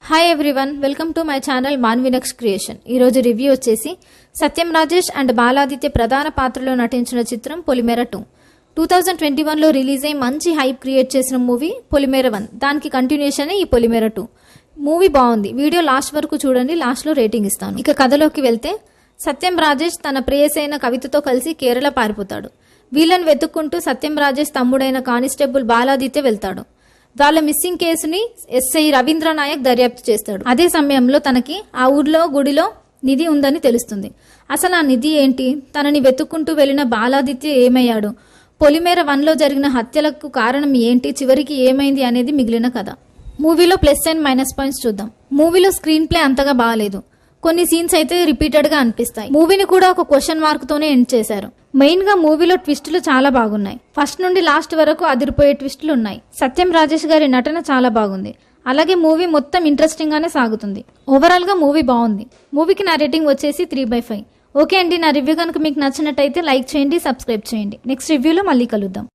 Hi everyone, welcome to my channel మాన్వినక్స్ creation. ఈరోజు review వచ్చేసి సత్యం రాజేష్ అండ్ బాలాదిత్య ప్రధాన పాత్రలో నటించిన చిత్రం పొలిమేర 2. 2021లో రిలీజ్ అయి మంచి హైప్ క్రియేట్ చేసిన మూవీ పొలిమేర 1. దానికి కంటిన్యూషన్ ఈ పొలిమేర 2. మూవీ బాగుంది. వీడియో లాస్ట్ వరకు చూడండి, లాస్ట్లో రేటింగ్ ఇస్తాను. ఇక కథలోకి వెళ్తే సత్యం రాజేష్ తన ప్రేయసైన కవితతో కలిసి కేరళ పారిపోతాడు. వీళ్ళని వెతుక్కుంటూ సత్యం రాజేష్ తమ్ముడైన కానిస్టేబుల్ బాలాదిత్య వెళ్తాడు. వాళ్ళ మిస్సింగ్ కేసుని ఎస్ఐ రవీంద్ర నాయక్ దర్యాప్తు చేస్తాడు. అదే సమయంలో తనకి ఆ ఊర్లో గుడిలో నిధి ఉందని తెలుస్తుంది. అసలు ఆ నిధి ఏంటి, తనని వెతుక్కుంటూ వెళ్లిన బాలాదిత్య ఏమయ్యాడు, పొలిమేర 1లో జరిగిన హత్యలకు కారణం ఏంటి, చివరికి ఏమైంది అనేది మిగిలిన కథ. మూవీలో ప్లస్ అండ్ మైనస్ పాయింట్స్ చూద్దాం. మూవీలో స్క్రీన్ ప్లే అంతగా బాగాలేదు. కొన్ని సీన్స్ అయితే రిపీటెడ్ గా అనిపిస్తాయి. మూవీని కూడా ఒక క్వశ్చన్ మార్క్ తోనే ఎండ్ చేశారు. మెయిన్ గా మూవీలో ట్విస్టులు చాలా బాగున్నాయి. ఫస్ట్ నుండి లాస్ట్ వరకు అదిరిపోయే ట్విస్టులు ఉన్నాయి. సత్యం రాజేష్ గారి నటన చాలా బాగుంది. అలాగే మూవీ మొత్తం ఇంట్రెస్టింగ్ గానే సాగుతుంది. ఓవరాల్ గా మూవీ బాగుంది. మూవీకి నా రేటింగ్ వచ్చేసి 3/5. ఓకే అండి, నా రివ్యూ కనుక మీకు నచ్చినట్టయితే లైక్ చేయండి, సబ్స్క్రైబ్ చేయండి. నెక్స్ట్ రివ్యూలో మళ్ళీ కలుద్దాం.